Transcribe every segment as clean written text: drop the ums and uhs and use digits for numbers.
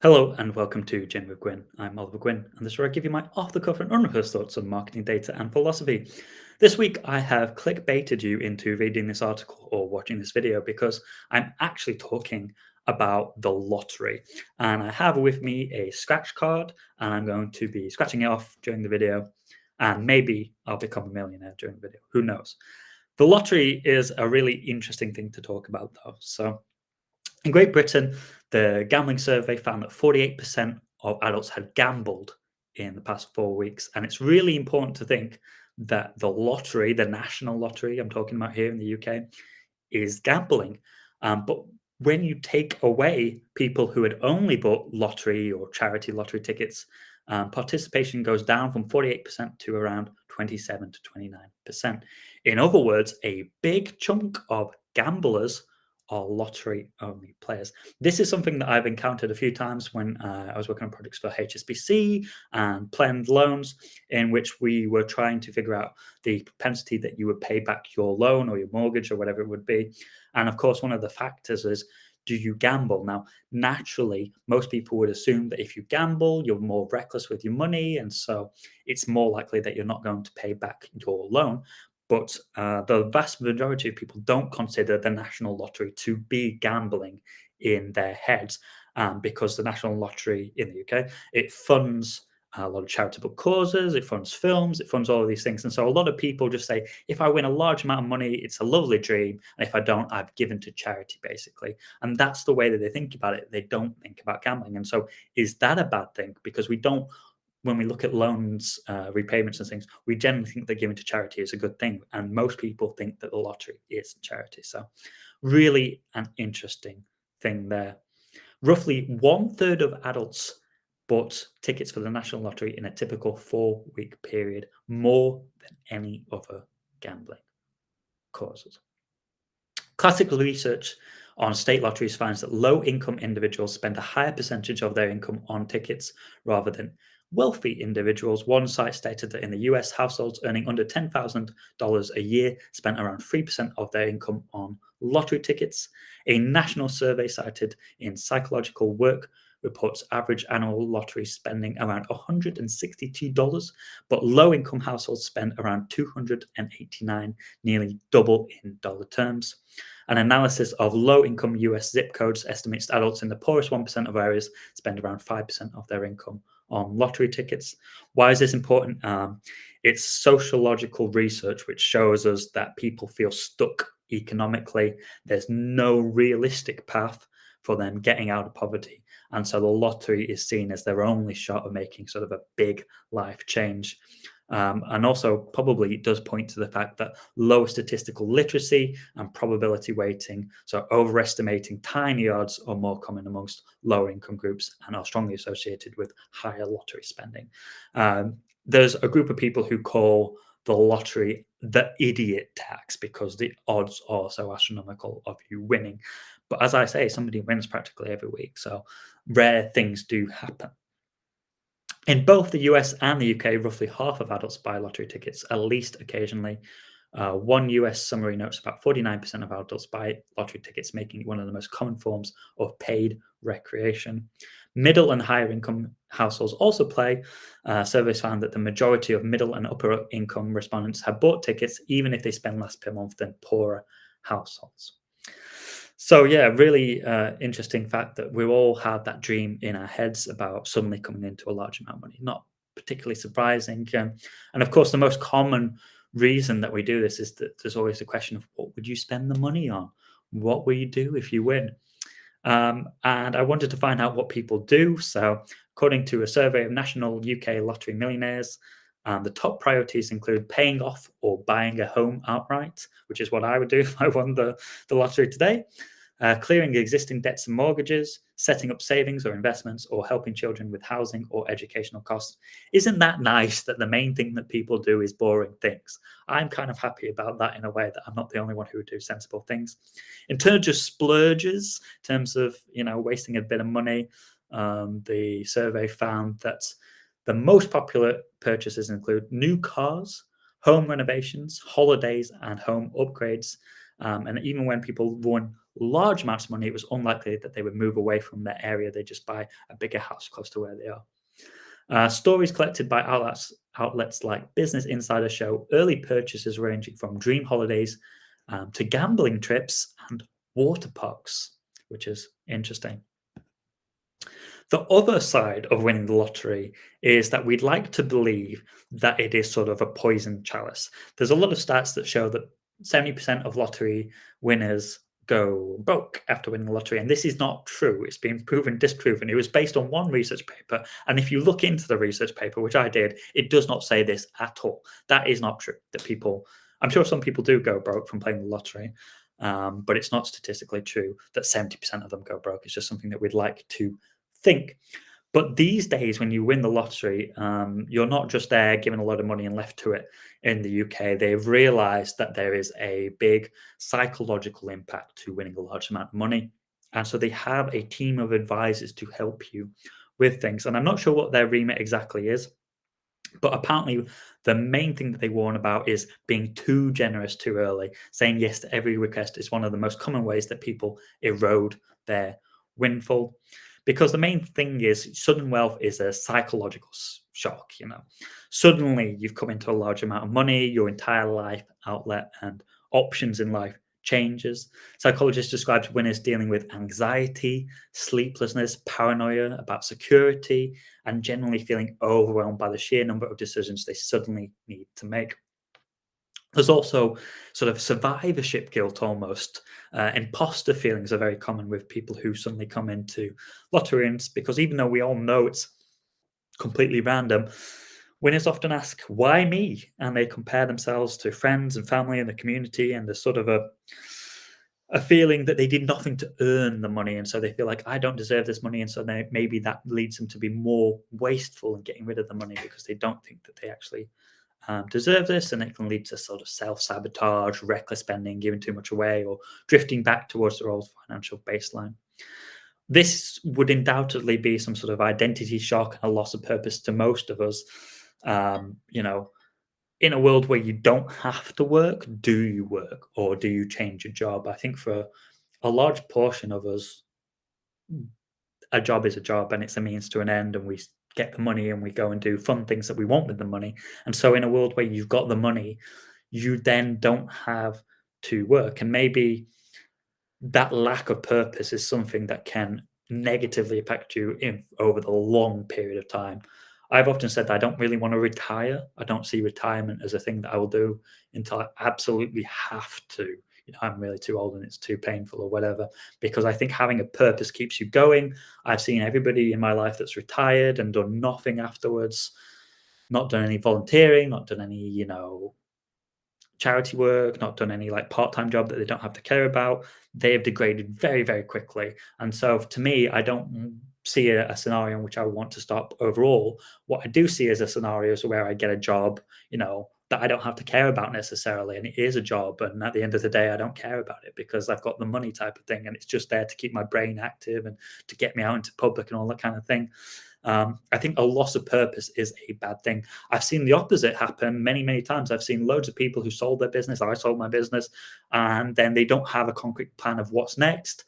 Hello and welcome to Gin with Gwynne. I'm Oliver Gwynne, and this is where I give you my off-the-cuff and unrehearsed thoughts on marketing data and philosophy. This week, I have clickbaited you into reading this article or watching this video because I'm actually talking about the lottery. And I have with me a scratch card, and I'm going to be scratching it off during the video, and maybe I'll become a millionaire during the video. Who knows? The lottery is a really interesting thing to talk about, though. So, in Great Britain, the gambling survey found that 48% of adults had gambled in the past 4 weeks. And it's really important to think that the lottery, the national lottery I'm talking about here in the UK, is gambling. But when you take away people who had only bought lottery or charity lottery tickets, participation goes down from 48% to around 27 to 29%. In other words, a big chunk of gamblers are lottery only players. This is something that I've encountered a few times when I was working on projects for HSBC and planned loans, in which we were trying to figure out the propensity that you would pay back your loan or your mortgage or whatever it would be. And of course, one of the factors is, do you gamble? Now, naturally, most people would assume that if you gamble, you're more reckless with your money. And so it's more likely that you're not going to pay back your loan. But the vast majority of people don't consider the national lottery to be gambling in their heads, because the national lottery in the UK, it funds a lot of charitable causes, it funds films, it funds all of these things. And so a lot of people just say, if I win a large amount of money, it's a lovely dream. And if I don't, I've given to charity, basically. And that's the way that they think about it. They don't think about gambling. And so is that a bad thing? Because we don't, when we look at loans, repayments and things, we generally think that giving to charity is a good thing. And most people think that the lottery is charity. So really an interesting thing there. Roughly one third of adults bought tickets for the national lottery in a typical 4 week period, more than any other gambling causes. Classical research on state lotteries finds that low income individuals spend a higher percentage of their income on tickets rather than wealthy individuals. One site stated that in the US, households earning under $10,000 a year spent around 3% of their income on lottery tickets. A national survey cited in Psychological Work reports average annual lottery spending around $162, but low income households spend around $289, nearly double in dollar terms. An analysis of low-income US zip codes estimates adults in the poorest 1% of areas spend around 5% of their income on lottery tickets. Why is this important? It's sociological research which shows us that people feel stuck economically. There's no realistic path for them getting out of poverty. And so the lottery is seen as their only shot of making sort of a big life change. And also probably it does point to the fact that lower statistical literacy and probability weighting, so overestimating tiny odds, are more common amongst lower income groups and are strongly associated with higher lottery spending. There's a group of people who call the lottery the idiot tax because the odds are so astronomical of you winning. But as I say, somebody wins practically every week. So rare things do happen. In both the US and the UK, roughly half of adults buy lottery tickets at least occasionally. One US summary notes about 49% of adults buy lottery tickets, making it one of the most common forms of paid recreation. Middle and higher income households also play. Surveys found that the majority of middle and upper income respondents have bought tickets, even if they spend less per month than poorer households. So yeah, really interesting fact that we all have that dream in our heads about suddenly coming into a large amount of money. Not particularly surprising. And of course, the most common reason that we do this is that there's always the question of, what would you spend the money on? What will you do if you win? And I wanted to find out what people do. So according to a survey of national UK lottery millionaires, the top priorities include paying off or buying a home outright, which is what I would do if I won the lottery today. Clearing existing debts and mortgages, setting up savings or investments, or helping children with housing or educational costs. Isn't that nice that the main thing that people do is boring things? I'm kind of happy about that in a way that I'm not the only one who would do sensible things. In terms of splurges, in terms of, wasting a bit of money, the survey found that the most popular purchases include new cars, home renovations, holidays, and home upgrades. And even when people won large amounts of money, it was unlikely that they would move away from their area. They just buy a bigger house close to where they are. Stories collected by outlets like Business Insider show early purchases ranging from dream holidays to gambling trips and water parks, which is interesting. The other side of winning the lottery is that we'd like to believe that it is sort of a poison chalice. There's a lot of stats that show that 70% of lottery winners go broke after winning the lottery. And this is not true. It's been proven, disproven. It was based on one research paper. And if you look into the research paper, which I did, it does not say this at all. That is not true. That people, I'm sure some people do go broke from playing the lottery, but it's not statistically true that 70% of them go broke. It's just something that we'd like to think. But these days, when you win the lottery, you're not just there given a lot of money and left to it. In the UK, they've realized that there is a big psychological impact to winning a large amount of money. And so they have a team of advisors to help you with things. And I'm not sure what their remit exactly is, but apparently the main thing that they warn about is being too generous too early. Saying yes to every request is one of the most common ways that people erode their windfall. Because the main thing is sudden wealth is a psychological shock. Suddenly you've come into a large amount of money, your entire life outlet and options in life changes. Psychologists describe winners dealing with anxiety, sleeplessness, paranoia about security, and generally feeling overwhelmed by the sheer number of decisions they suddenly need to make. There's also sort of survivorship guilt almost. Imposter feelings are very common with people who suddenly come into lottery wins, because even though we all know it's completely random, winners often ask, why me? And they compare themselves to friends and family in the community, and there's sort of a feeling that they did nothing to earn the money, and so they feel like, I don't deserve this money, and so maybe that leads them to be more wasteful in getting rid of the money because they don't think that they actually deserve this, and it can lead to sort of self-sabotage, reckless spending, giving too much away, or drifting back towards their old financial baseline. This would undoubtedly be some sort of identity shock and a loss of purpose to most of us. In a world where you don't have to work, do you work or do you change your job? I think for a large portion of us, a job is a job and it's a means to an end, and we get the money and we go and do fun things that we want with the money. And so in a world where you've got the money, you then don't have to work. And maybe that lack of purpose is something that can negatively impact you over the long period of time. I've often said that I don't really want to retire. I don't see retirement as a thing that I will do until I absolutely have to. I'm really too old and it's too painful or whatever, because I think having a purpose keeps you going. I've seen everybody in my life that's retired and done nothing afterwards, not done any volunteering, not done any, charity work, not done any like part-time job that they don't have to care about. They have degraded very, very quickly. And so to me, I don't see a scenario in which I want to stop overall. What I do see is a scenario where I get a job, that I don't have to care about necessarily. And it is a job. And at the end of the day, I don't care about it because I've got the money type of thing. And it's just there to keep my brain active and to get me out into public and all that kind of thing. I think a loss of purpose is a bad thing. I've seen the opposite happen many, many times. I've seen loads of people who sold their business. I sold my business, and then they don't have a concrete plan of what's next.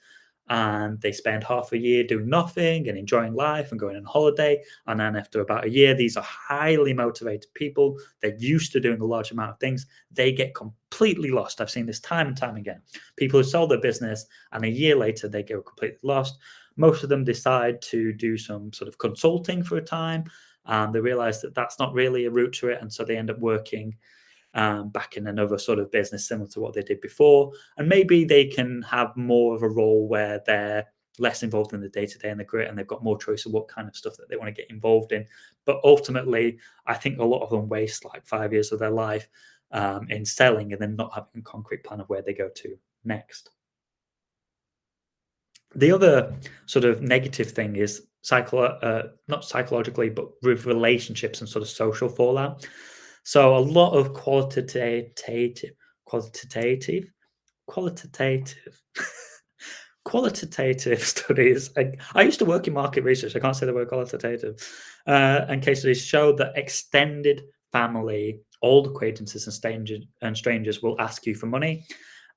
And they spend half a year doing nothing and enjoying life and going on holiday. And then after about a year, these are highly motivated people. They're used to doing a large amount of things. They get completely lost. I've seen this time and time again. People who sold their business and a year later, they get completely lost. Most of them decide to do some sort of consulting for a time. They realize that that's not really a route to it. And so they end up working back in another sort of business similar to what they did before. And maybe they can have more of a role where they're less involved in the day-to-day and the grit, and they've got more choice of what kind of stuff that they want to get involved in. But ultimately, I think a lot of them waste like 5 years of their life in selling and then not having a concrete plan of where they go to next. The other sort of negative thing is not psychologically, but with relationships and sort of social fallout. So a lot of qualitative, qualitative studies. I used to work in market research. I can't say the word qualitative. And case studies show that extended family, old acquaintances, and strangers will ask you for money.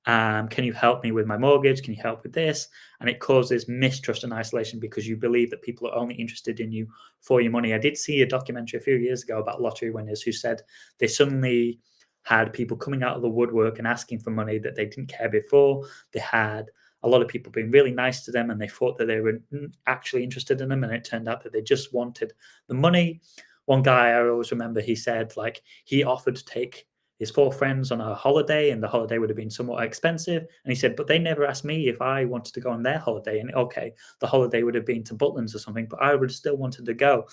Can you help me with my mortgage? Can you help with this? And it causes mistrust and isolation because you believe that people are only interested in you for your money. I did see a documentary a few years ago about lottery winners who said they suddenly had people coming out of the woodwork and asking for money that they didn't care before. They had a lot of people being really nice to them and they thought that they were actually interested in them, and it turned out that they just wanted the money. One guy I always remember, he said like he offered to take his 4 friends on a holiday, and the holiday would have been somewhat expensive, and he said, but they never asked me if I wanted to go on their holiday. And okay, the holiday would have been to Butlins or something, but I would have still wanted to go.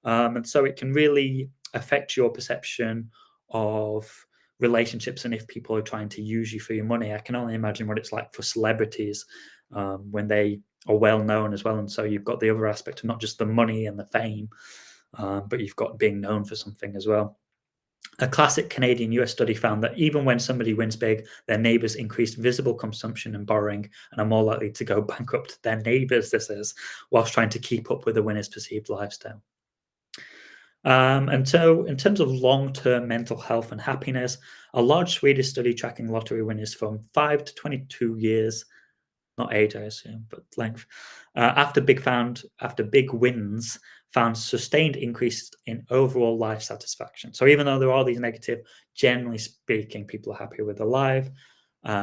And so it can really affect your perception of relationships, and if people are trying to use you for your money. I can only imagine what it's like for celebrities when they are well known as well, and so you've got the other aspect of not just the money and the fame, but you've got being known for something as well. A classic Canadian US study found that even when somebody wins big, their neighbors increased visible consumption and borrowing and are more likely to go bankrupt. Their neighbors, this is, whilst trying to keep up with the winner's perceived lifestyle. And so, in terms of long term mental health and happiness, a large Swedish study tracking lottery winners from 5 to 22 years, not age, I assume, but length, after big wins, found sustained increase in overall life satisfaction. So, even though there are all these negative, generally speaking, people are happier with their life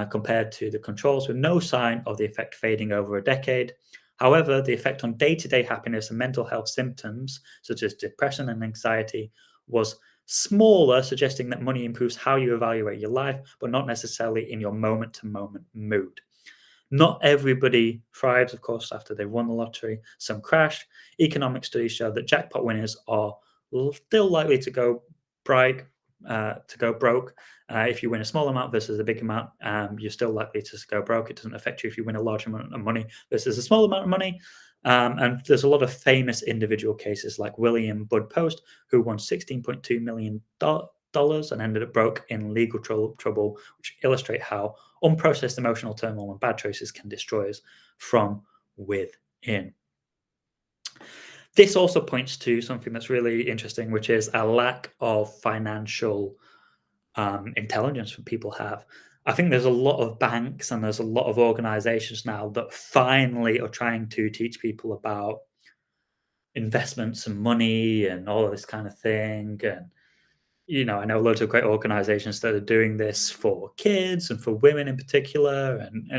compared to the controls, with no sign of the effect fading over a decade. However, the effect on day-to-day happiness and mental health symptoms, such as depression and anxiety, was smaller, suggesting that money improves how you evaluate your life, but not necessarily in your moment-to-moment mood. Not everybody thrives, of course, after they've won the lottery. Some crash. Economic studies show that jackpot winners are still likely to go broke. If you win a small amount versus a big amount, you're still likely to go broke. It doesn't affect you if you win a large amount of money versus a small amount of money. And there's a lot of famous individual cases like William Bud Post, who won $16.2 million and ended up broke in legal trouble, which illustrate how unprocessed emotional turmoil and bad choices can destroy us from within. This also points to something that's really interesting, which is a lack of financial intelligence that people have. I think there's a lot of banks and there's a lot of organizations now that finally are trying to teach people about investments and money and all of this kind of thing. And I know loads of great organizations that are doing this for kids and for women in particular, and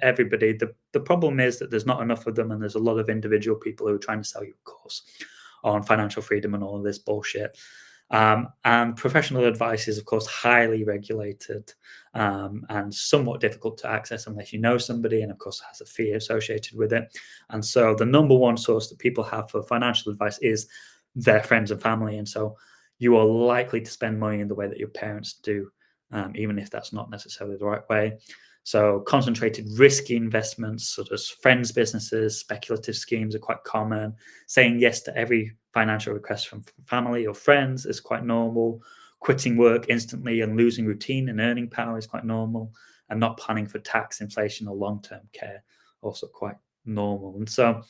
everybody. The problem is that there's not enough of them, and there's a lot of individual people who are trying to sell you a course on financial freedom and all of this bullshit. And professional advice is, of course, highly regulated and somewhat difficult to access unless you know somebody, and of course has a fee associated with it. And so the number one source that people have for financial advice is their friends and family. And so you are likely to spend money in the way that your parents do, even if that's not necessarily the right way. So concentrated risky investments such as friends' businesses, speculative schemes are quite common. Saying yes to every financial request from family or friends is quite normal. Quitting work instantly and losing routine and earning power is quite normal. And not planning for tax, inflation, or long-term care, also quite normal. And so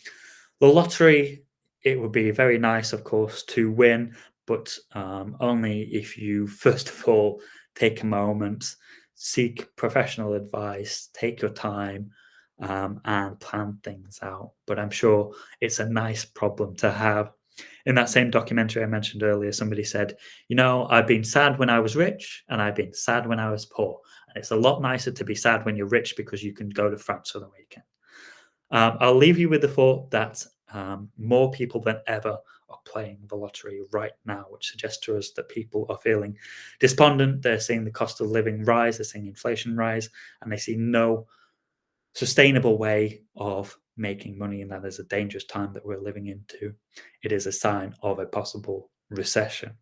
the lottery, it would be very nice, of course, to win, but only if you, first of all, take a moment, seek professional advice, take your time, and plan things out. But I'm sure it's a nice problem to have. In that same documentary I mentioned earlier, somebody said, I've been sad when I was rich and I've been sad when I was poor. And it's a lot nicer to be sad when you're rich because you can go to France for the weekend. I'll leave you with the thought that more people than ever are playing the lottery right now, which suggests to us that people are feeling despondent. They're seeing the cost of living rise, they're seeing inflation rise, and they see no sustainable way of making money. And that is a dangerous time that we're living into. It is a sign of a possible recession.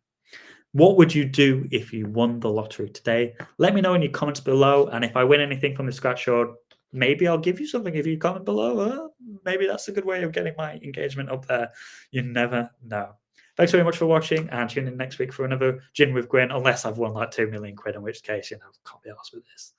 What would you do if you won the lottery today? Let me know in your comments below. And if I win anything from the scratchboard, maybe I'll give you something if you comment below. Maybe that's a good way of getting my engagement up there. You never know. Thanks very much for watching, and tune in next week for another Gin with Gwynne, unless I've won like 2 million quid, in which case, can't be arsed with this.